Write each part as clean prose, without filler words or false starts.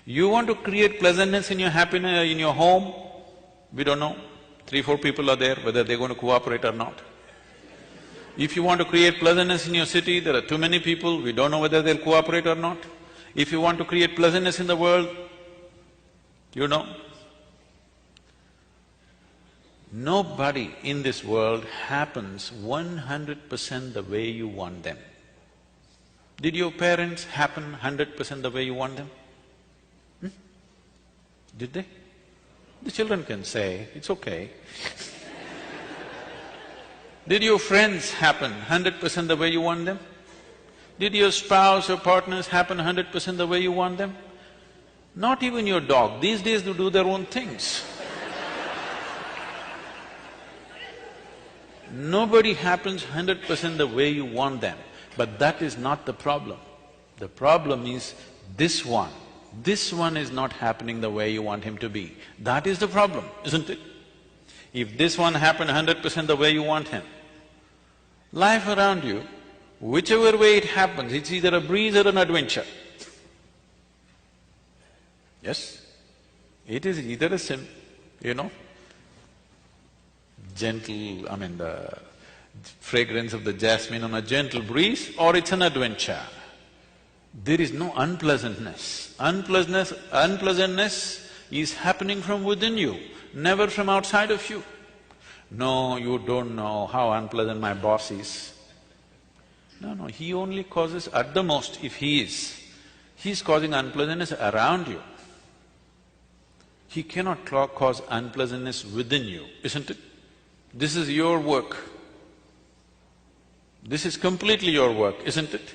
You want to create pleasantness in your happiness, in your home, we don't know. 3-4 people are there, whether they're going to cooperate or not. If you want to create pleasantness in your city, there are too many people, we don't know whether they'll cooperate or not. If you want to create pleasantness in the world, you know, nobody in this world happens 100% the way you want them. Did your parents happen 100% the way you want them? Did they? The children can say, it's okay. Did your friends happen 100% the way you want them? Did your spouse or partners happen 100% the way you want them? Not even your dog. These days they do their own things. Nobody happens 100% the way you want them, but that is not the problem. The problem is this one. This one is not happening the way you want him to be. That is the problem, isn't it? If this one happened 100% the way you want him, life around you, whichever way it happens, it's either a breeze or an adventure. Yes? It is either a gentle, the fragrance of the jasmine on a gentle breeze, or it's an adventure. There is no unpleasantness. Unpleasantness is happening from within you, never from outside of you. No, you don't know how unpleasant my boss is. No, he only causes at the most, if he's causing unpleasantness around you. He cannot cause unpleasantness within you, isn't it? This is your work. This is completely your work, isn't it?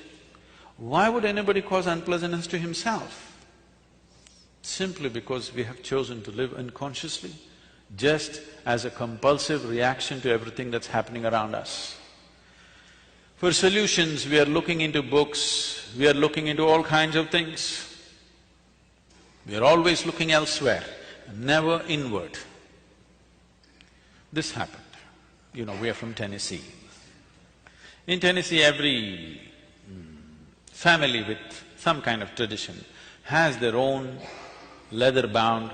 Why would anybody cause unpleasantness to himself? Simply because we have chosen to live unconsciously, just as a compulsive reaction to everything that's happening around us. For solutions, we are looking into books, we are looking into all kinds of things. We are always looking elsewhere, never inward. This happened. We are from Tennessee. In Tennessee, every family with some kind of tradition has their own leather-bound,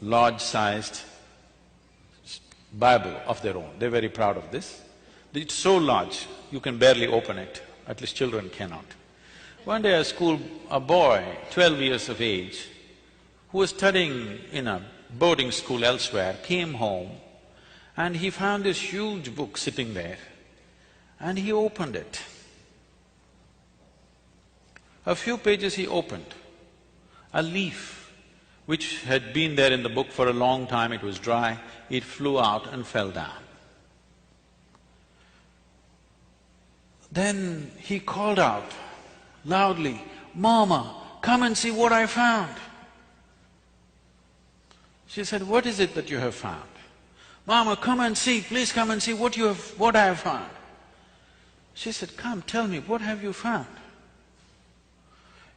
large-sized Bible of their own. They're very proud of this. It's so large, you can barely open it, at least children cannot. One day a boy, 12 years of age, who was studying in a boarding school elsewhere, came home and he found this huge book sitting there and he opened it. A few pages he opened, a leaf which had been there in the book for a long time, it was dry, it flew out and fell down. Then he called out loudly, "Mama, come and see what I found." She said, "What is it that you have found?" "Mama, come and see, please come and see what I have found." She said, "Come, tell me, what have you found?"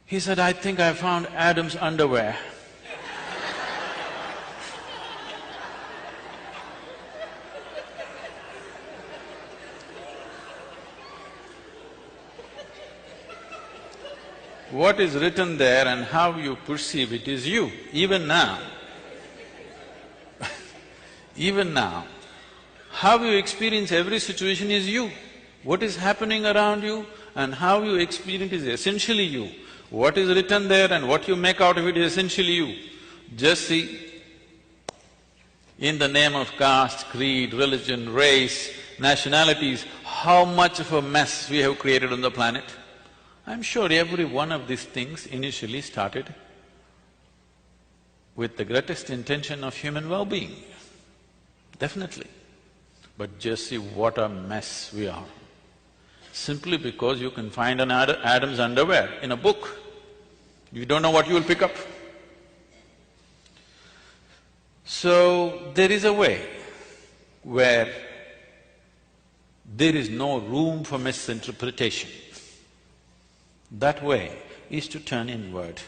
He said, "I think I found Adam's underwear." What is written there and how you perceive it is you, even now. Even now, how you experience every situation is you. What is happening around you and how you experience is essentially you. What is written there and what you make out of it is essentially you. Just see, in the name of caste, creed, religion, race, nationalities, how much of a mess we have created on the planet. I'm sure every one of these things initially started with the greatest intention of human well-being, definitely. But just see what a mess we are. Simply because you can find an Adam's underwear in a book, you don't know what you will pick up. So, there is a way where there is no room for misinterpretation. That way is to turn inward,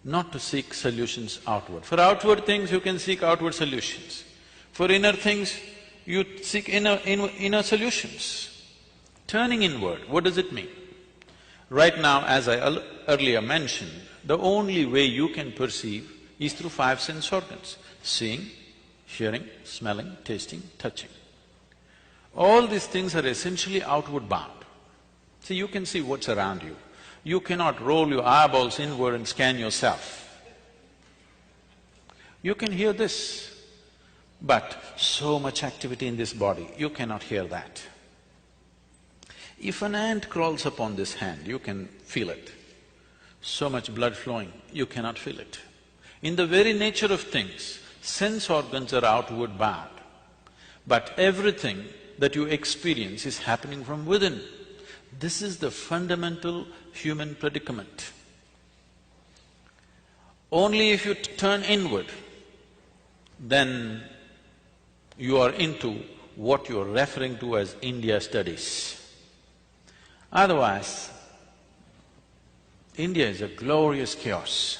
not to seek solutions outward. For outward things, you can seek outward solutions. For inner things, you seek inner solutions. Turning inward, what does it mean? Right now, as I earlier mentioned, the only way you can perceive is through five sense organs: seeing, hearing, smelling, tasting, touching. All these things are essentially outward bound. See, you can see what's around you. You cannot roll your eyeballs inward and scan yourself. You can hear this, but so much activity in this body, you cannot hear that. If an ant crawls upon this hand, you can feel it. So much blood flowing, you cannot feel it. In the very nature of things, sense organs are outward bound, but everything that you experience is happening from within. This is the fundamental human predicament. Only if you turn inward, then you are into what you are referring to as India studies. Otherwise, India is a glorious chaos.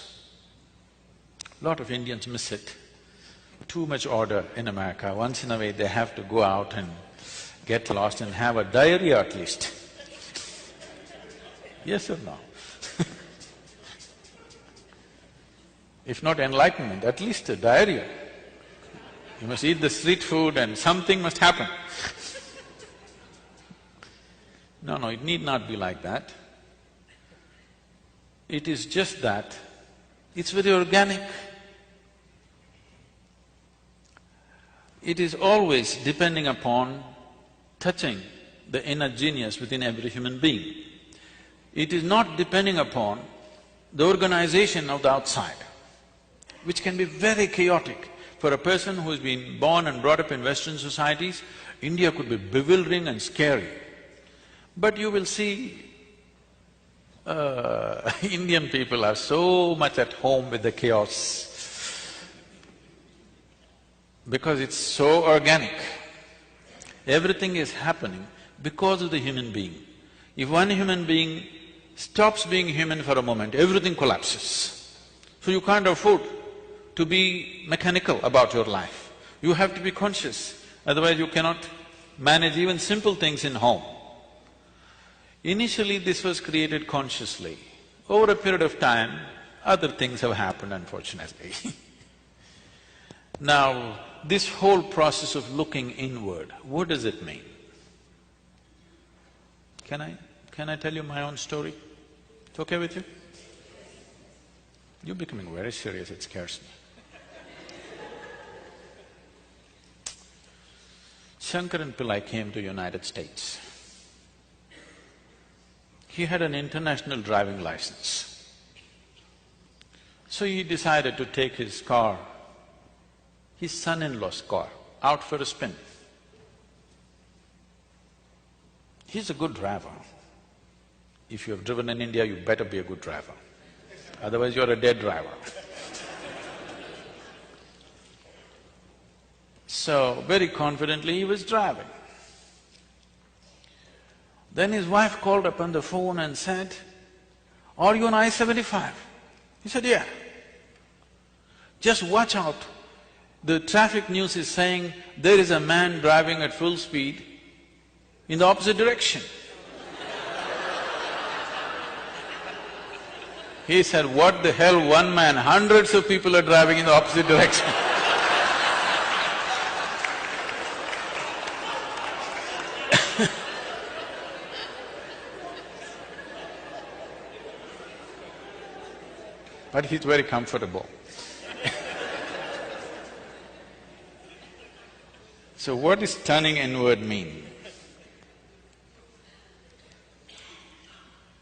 Lot of Indians miss it. Too much order in America. Once in a way they have to go out and get lost and have a diarrhea at least. Yes or no? If not enlightenment, at least a diarrhea. You must eat the street food and something must happen. No, it need not be like that. It is just that it's very organic. It is always depending upon touching the inner genius within every human being. It is not depending upon the organization of the outside, which can be very chaotic. For a person who's been born and brought up in Western societies, India could be bewildering and scary. But you will see, Indian people are so much at home with the chaos because it's so organic. Everything is happening because of the human being. If one human being stops being human for a moment, everything collapses. So you can't afford to be mechanical about your life. You have to be conscious, otherwise you cannot manage even simple things in home. Initially, this was created consciously. Over a period of time, other things have happened, unfortunately. Now, this whole process of looking inward, what does it mean? Can I tell you my own story? It's okay with you? You're becoming very serious, it scares me. Shankaran Pillai came to United States. He had an international driving license. So he decided to take his car, his son-in-law's car, out for a spin. He's a good driver. If you have driven in India, you better be a good driver, otherwise you're a dead driver. So, very confidently he was driving. Then his wife called up on the phone and said, "Are you on I-75?" He said, "Yeah." "Just watch out, the traffic news is saying there is a man driving at full speed in the opposite direction." He said, "What the hell, one man, hundreds of people are driving in the opposite direction." But he's very comfortable. So what does turning inward mean?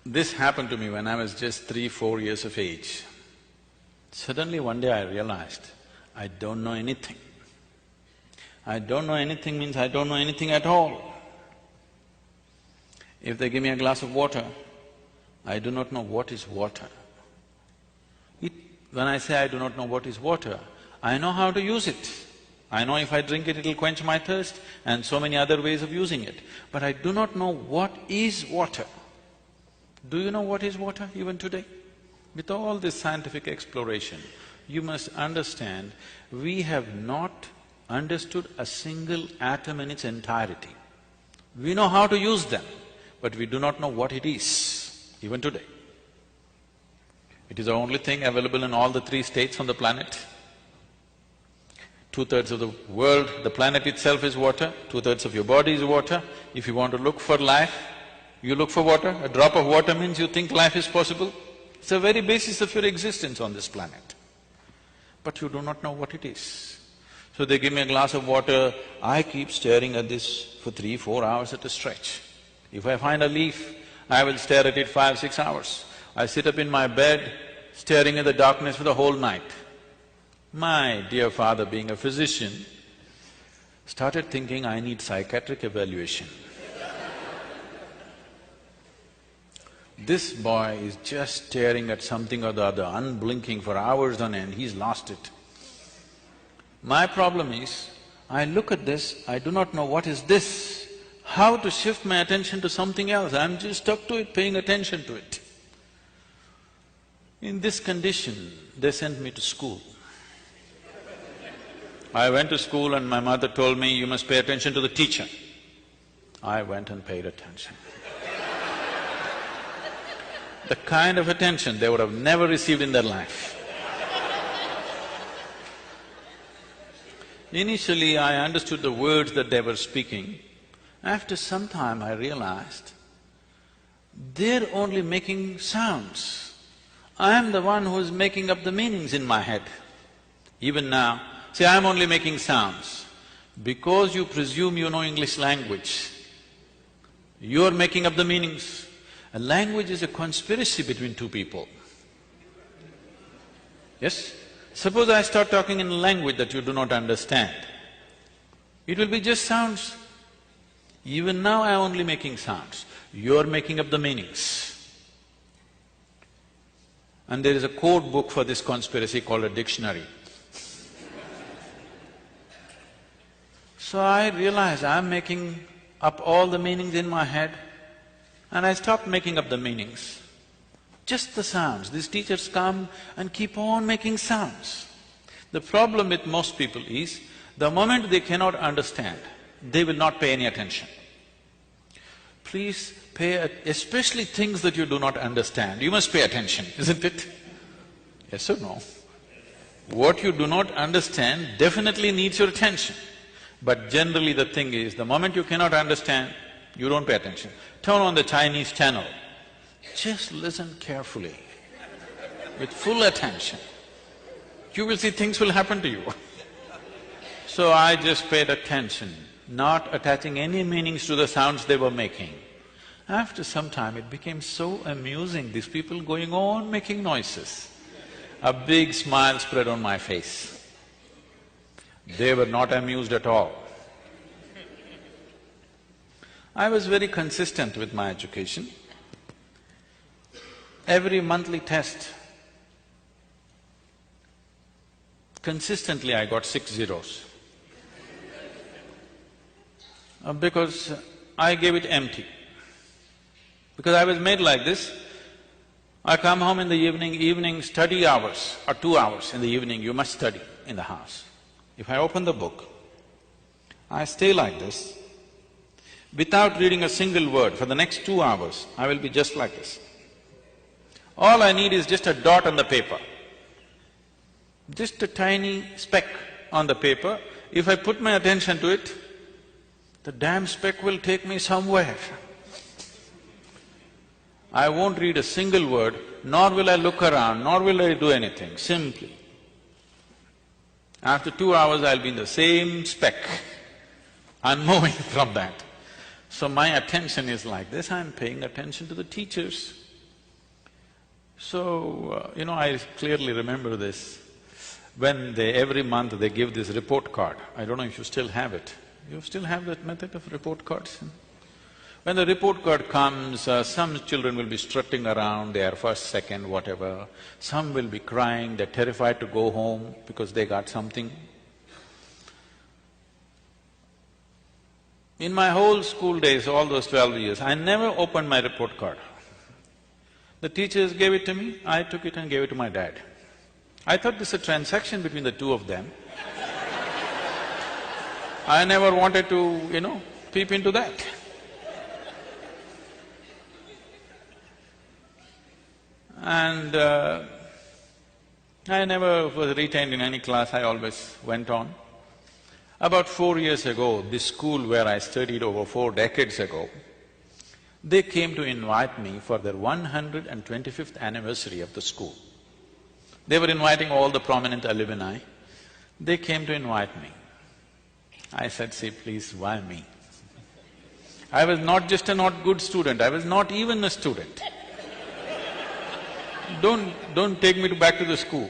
This happened to me when I was just 3-4 years of age. Suddenly one day I realized, I don't know anything. I don't know anything means I don't know anything at all. If they give me a glass of water, I do not know what is water. When I say I do not know what is water, I know how to use it. I know if I drink it, it'll quench my thirst and so many other ways of using it. But I do not know what is water. Do you know what is water even today? With all this scientific exploration, you must understand, we have not understood a single atom in its entirety. We know how to use them, but we do not know what it is, even today. It is the only thing available in all the three states on the planet. 2/3 of the world, the planet itself is water, 2/3 of your body is water. If you want to look for life, you look for water. A drop of water means you think life is possible. It's the very basis of your existence on this planet. But you do not know what it is. So they give me a glass of water, I keep staring at this for 3-4 hours at a stretch. If I find a leaf, I will stare at it 5-6 hours. I sit up in my bed, staring at the darkness for the whole night. My dear father, being a physician, started thinking I need psychiatric evaluation. This boy is just staring at something or the other, unblinking for hours on end, he's lost it. My problem is, I look at this, I do not know what is this, how to shift my attention to something else, I'm just stuck to it, paying attention to it. In this condition, they sent me to school. I went to school and my mother told me, you must pay attention to the teacher. I went and paid attention. The kind of attention they would have never received in their life. Initially, I understood the words that they were speaking. After some time, I realized they're only making sounds. I am the one who is making up the meanings in my head. Even now, see, I'm only making sounds. Because you presume you know English language, you're making up the meanings. A language is a conspiracy between two people. Yes? Suppose I start talking in a language that you do not understand. It will be just sounds. Even now I'm only making sounds. You're making up the meanings. And there is a code book for this conspiracy called a dictionary. So I realized I'm making up all the meanings in my head, and I stopped making up the meanings. Just the sounds. These teachers come and keep on making sounds. The problem with most people is, the moment they cannot understand, they will not pay any attention. Please especially things that you do not understand, you must pay attention, isn't it? Yes or no? What you do not understand definitely needs your attention. But generally the thing is, the moment you cannot understand, you don't pay attention. Turn on the Chinese channel, just listen carefully, with full attention. You will see things will happen to you. So I just paid attention, not attaching any meanings to the sounds they were making. After some time, it became so amusing, these people going on making noises. A big smile spread on my face. They were not amused at all. I was very consistent with my education. Every monthly test, consistently I got 6 zeros. Because I gave it empty. Because I was made like this, I come home in the evening study hours or 2 hours in the evening, you must study in the house. If I open the book, I stay like this, without reading a single word for the next 2 hours, I will be just like this. All I need is just a dot on the paper, just a tiny speck on the paper. If I put my attention to it, the damn speck will take me somewhere. I won't read a single word, nor will I look around, nor will I do anything, simply. After 2 hours, I'll be in the same speck, unmoving from that. So my attention is like this, I'm paying attention to the teachers. So, I clearly remember this. When every month they give this report card, I don't know if you still have it. You still have that method of report cards? When the report card comes, some children will be strutting around, they are first, second, whatever. Some will be crying, they're terrified to go home because they got something. In my whole school days, all those 12 years, I never opened my report card. The teachers gave it to me, I took it and gave it to my dad. I thought this is a transaction between the two of them. I never wanted to, peep into that. And I never was retained in any class, I always went on. About 4 years ago, this school where I studied over 4 decades ago, they came to invite me for their 125th anniversary of the school. They were inviting all the prominent alumni. They came to invite me. I said, see, please, why me? I was not just a not good student, I was not even a student. Don't take me back to the school.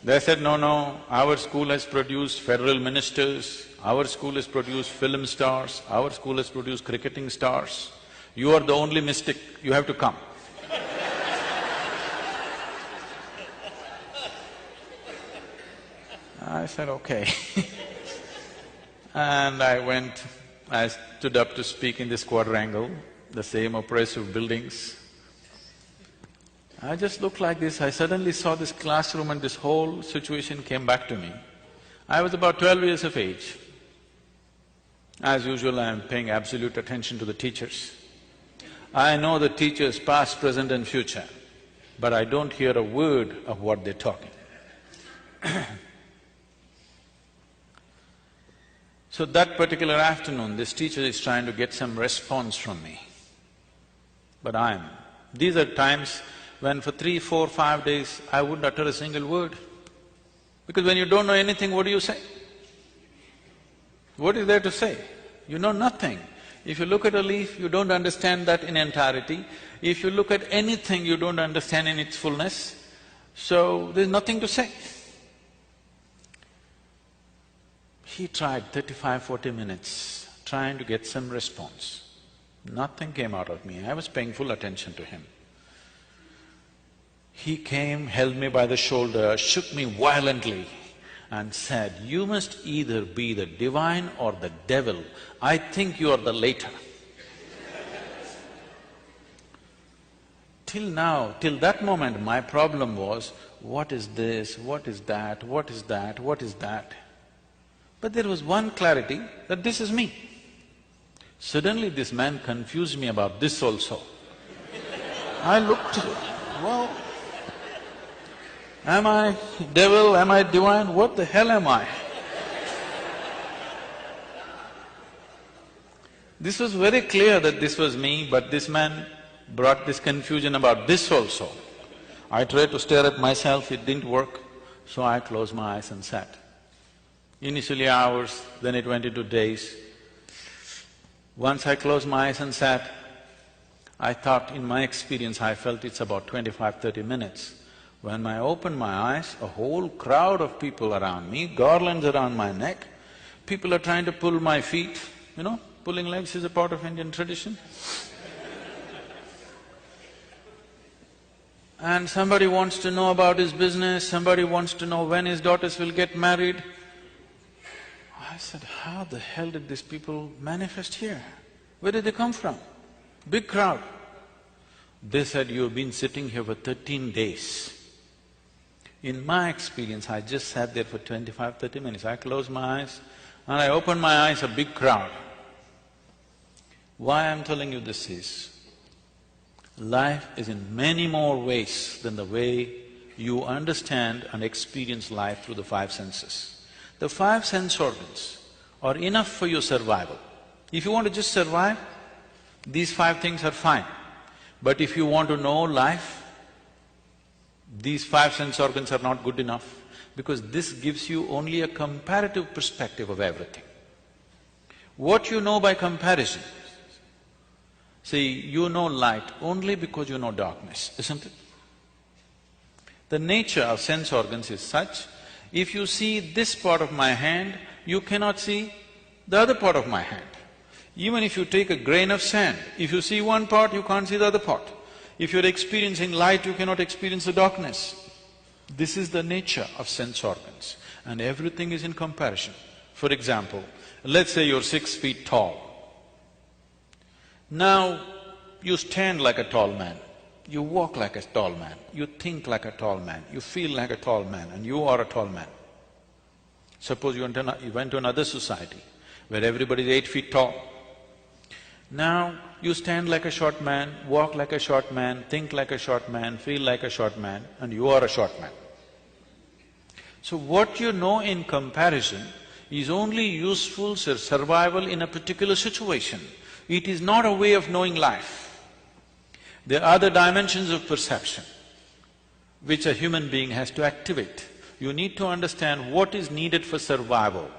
They said, no, our school has produced federal ministers, our school has produced film stars, our school has produced cricketing stars. You are the only mystic, you have to come. I said, okay. And I went, I stood up to speak in this quadrangle, the same oppressive buildings. I just looked like this, I suddenly saw this classroom and this whole situation came back to me. I was about 12 years of age. As usual, I am paying absolute attention to the teachers. I know the teachers past, present and future, but I don't hear a word of what they're talking. So that particular afternoon, this teacher is trying to get some response from me. But these are times when for 3, 4, 5 days, I wouldn't utter a single word. Because when you don't know anything, what do you say? What is there to say? You know nothing. If you look at a leaf, you don't understand that in entirety. If you look at anything, you don't understand in its fullness. So there's nothing to say. He tried 35, 40 minutes trying to get some response. Nothing came out of me, I was paying full attention to him. He came, held me by the shoulder, shook me violently and said, you must either be the divine or the devil. I think you are the latter. Till now, till that moment, my problem was, what is this, what is that, what is that, what is that? But there was one clarity that this is me. Suddenly this man confused me about this also. I looked, well, am I devil, am I divine, what the hell am I? This was very clear that this was me, but this man brought this confusion about this also. I tried to stare at myself, it didn't work, so I closed my eyes and sat. Initially hours, then it went into days. Once I closed my eyes and sat, I thought, in my experience, I felt it's about 25, 30 minutes. When I opened my eyes, a whole crowd of people around me, garlands around my neck, people are trying to pull my feet, you know, pulling legs is a part of Indian tradition. And somebody wants to know about his business, somebody wants to know when his daughters will get married. I said, how the hell did these people manifest here? Where did they come from? Big crowd. They said, you've been sitting here for 13 days. In my experience, I just sat there for 25, 30 minutes. I closed my eyes and I opened my eyes, a big crowd. Why I'm telling you this is, life is in many more ways than the way you understand and experience life through the 5 senses. The 5 sense organs are enough for your survival. If you want to just survive, these 5 things are fine. But if you want to know life, these 5 sense organs are not good enough, because this gives you only a comparative perspective of everything. What you know by comparison, see, you know light only because you know darkness, isn't it? The nature of sense organs is such, if you see this part of my hand, you cannot see the other part of my hand. Even if you take a grain of sand, if you see one part, you can't see the other part. If you're experiencing light, you cannot experience the darkness. This is the nature of sense organs, and everything is in comparison. For example, let's say you're 6 feet tall. Now, you stand like a tall man, you walk like a tall man, you think like a tall man, you feel like a tall man, and you are a tall man. Suppose you went to another society where everybody is 8 feet tall. Now you stand like a short man, walk like a short man, think like a short man, feel like a short man, and you are a short man. So what you know in comparison is only useful for survival in a particular situation. It is not a way of knowing life. There are the dimensions of perception which a human being has to activate. You need to understand what is needed for survival.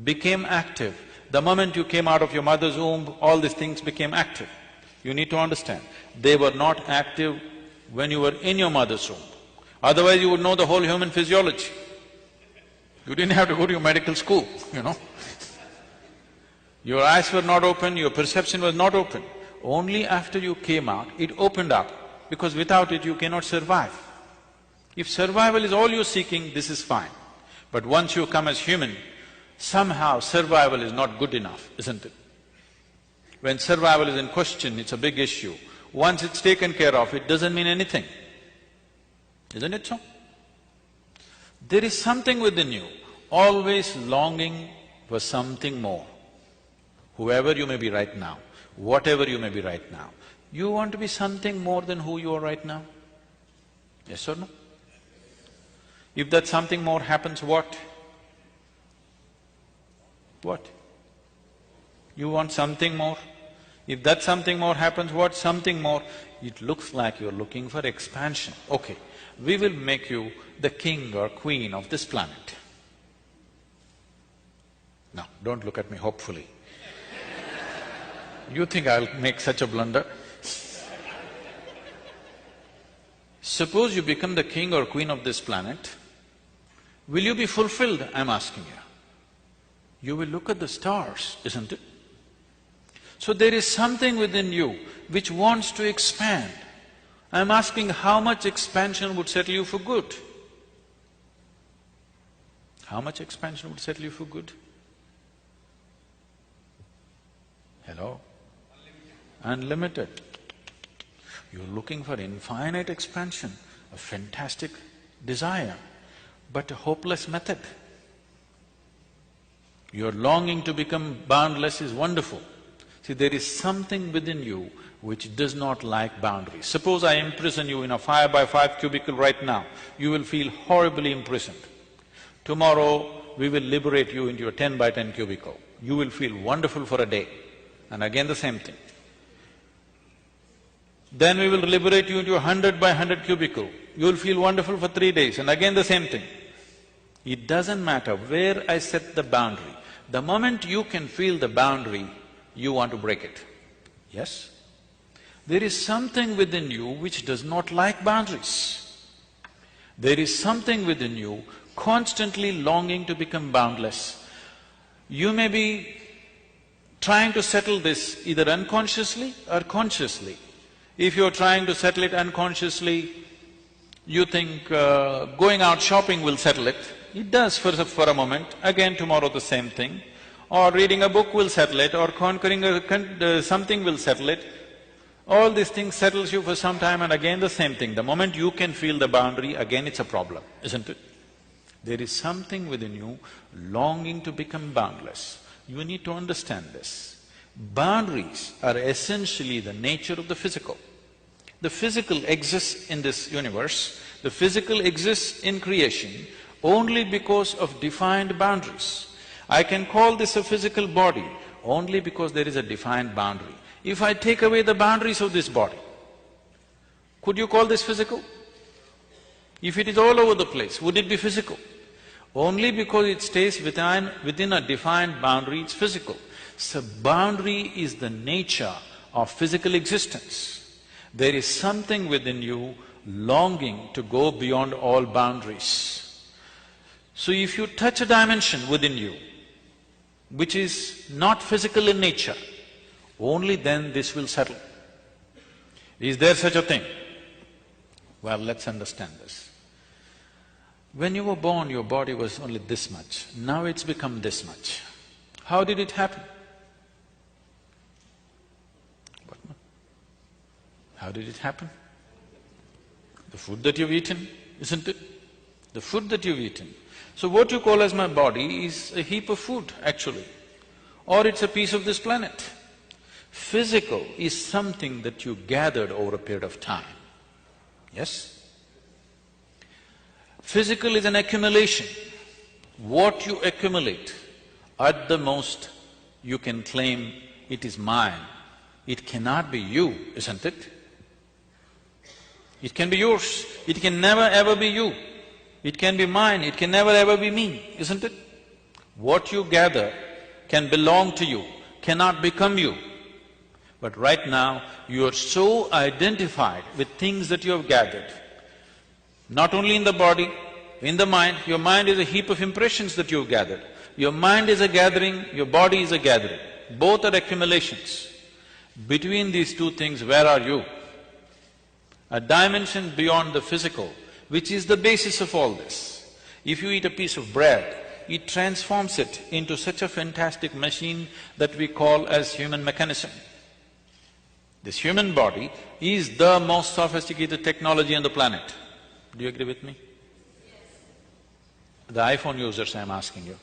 Became active. The moment you came out of your mother's womb, all these things became active. You need to understand, they were not active when you were in your mother's womb. Otherwise you would know the whole human physiology. You didn't have to go to your medical school, you know. Your eyes were not open, your perception was not open. Only after you came out, it opened up, because without it you cannot survive. If survival is all you're seeking, this is fine. But once you come as human, somehow survival is not good enough, isn't it? When survival is in question, it's a big issue. Once it's taken care of, it doesn't mean anything. Isn't it so? There is something within you, always longing for something more. Whoever you may be right now, whatever you may be right now, you want to be something more than who you are right now? Yes or no? If that something more happens, what? What? You want something more? If that something more happens, what something more? It looks like you're looking for expansion. Okay, we will make you the king or queen of this planet. No, don't look at me hopefully. You think I'll make such a blunder? Suppose you become the king or queen of this planet, will you be fulfilled, I'm asking you? You will look at the stars, isn't it? So there is something within you which wants to expand. I'm asking how much expansion would settle you for good? How much expansion would settle you for good? Hello? Unlimited. You're looking for infinite expansion, a fantastic desire, but a hopeless method. Your longing to become boundless is wonderful. See, there is something within you which does not like boundaries. Suppose I imprison you in a 5x5 cubicle right now, you will feel horribly imprisoned. Tomorrow, we will liberate you into a 10x10 cubicle. You will feel wonderful for a day, and again the same thing. Then we will liberate you into a 100x100 cubicle. You will feel wonderful for 3 days, and again the same thing. It doesn't matter where I set the boundary. The moment you can feel the boundary, you want to break it. Yes? There is something within you which does not like boundaries. There is something within you constantly longing to become boundless. You may be trying to settle this either unconsciously or consciously. If you're trying to settle it unconsciously, you think going out shopping will settle it. It does for a moment, again tomorrow the same thing. Or reading a book will settle it, or conquering something will settle it. All these things settles you for some time, and again the same thing. The moment you can feel the boundary, again it's a problem, isn't it? There is something within you longing to become boundless. You need to understand this. Boundaries are essentially the nature of the physical. The physical exists in this universe, the physical exists in creation only because of defined boundaries. I can call this a physical body only because there is a defined boundary. If I take away the boundaries of this body, could you call this physical? If it is all over the place, would it be physical? Only because it stays within a defined boundary, it's physical. So boundary is the nature of physical existence. There is something within you longing to go beyond all boundaries. So if you touch a dimension within you, which is not physical in nature, only then this will settle. Is there such a thing? Well, let's understand this. When you were born, your body was only this much, now it's become this much. How did it happen? What? How did it happen? The food that you've eaten, isn't it? The food that you've eaten. So what you call as my body is a heap of food, actually, or it's a piece of this planet. Physical is something that you gathered over a period of time, yes? Physical is an accumulation. What you accumulate, at the most, you can claim it is mine. It cannot be you, isn't it? It can be yours, it can never ever be you. It can be mine, it can never ever be me, isn't it? What you gather can belong to you, cannot become you. But right now, you are so identified with things that you have gathered. Not only in the body, in the mind, your mind is a heap of impressions that you have gathered. Your mind is a gathering, your body is a gathering. Both are accumulations. Between these two things, where are you? A dimension beyond the physical, which is the basis of all this. If you eat a piece of bread, it transforms it into such a fantastic machine that we call as human mechanism. This human body is the most sophisticated technology on the planet. Do you agree with me? The iPhone users, I'm asking you.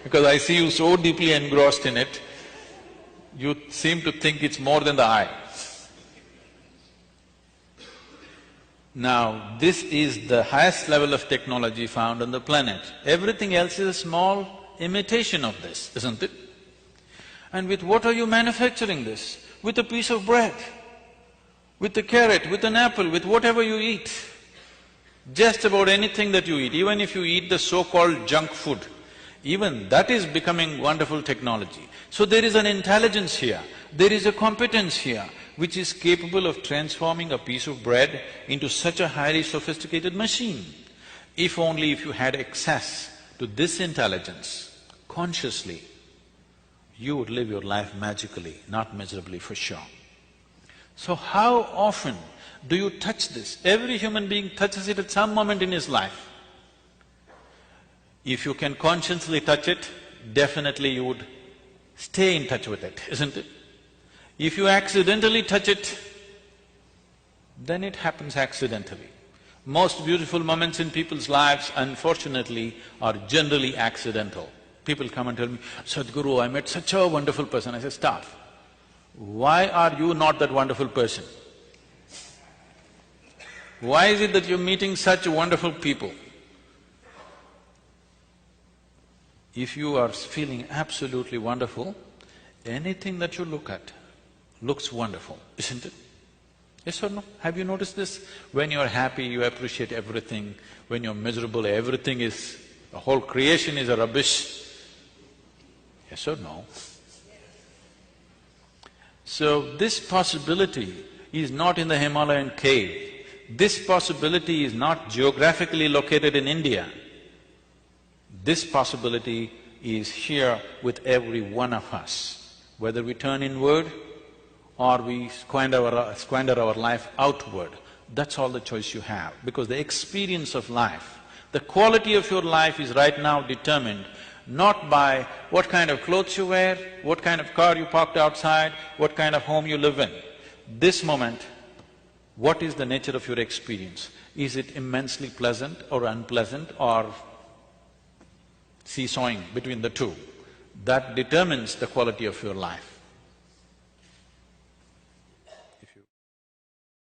Because I see you so deeply engrossed in it, you seem to think it's more than the eye. Now, this is the highest level of technology found on the planet. Everything else is a small imitation of this, isn't it? And with what are you manufacturing this? With a piece of bread, with a carrot, with an apple, with whatever you eat. Just about anything that you eat, even if you eat the so-called junk food, even that is becoming wonderful technology. So there is an intelligence here, there is a competence here, which is capable of transforming a piece of bread into such a highly sophisticated machine. If only if you had access to this intelligence consciously, you would live your life magically, not miserably for sure. So how often do you touch this? Every human being touches it at some moment in his life. If you can consciously touch it, definitely you would stay in touch with it, isn't it? If you accidentally touch it, then it happens accidentally. Most beautiful moments in people's lives, unfortunately, are generally accidental. People come and tell me, Sadhguru, I met such a wonderful person. I say, stop. Why are you not that wonderful person? Why is it that you're meeting such wonderful people? If you are feeling absolutely wonderful, anything that you look at looks wonderful, isn't it? Yes or no? Have you noticed this? When you're happy, you appreciate everything. When you're miserable, everything is… the whole creation is a rubbish. Yes or no? So this possibility is not in the Himalayan cave. This possibility is not geographically located in India. This possibility is here with every one of us. Whether we turn inward or we squander our life outward, that's all the choice you have. Because the experience of life, the quality of your life is right now determined not by what kind of clothes you wear, what kind of car you parked outside, what kind of home you live in. This moment, what is the nature of your experience? Is it immensely pleasant or unpleasant or seesawing between the two? That determines the quality of your life.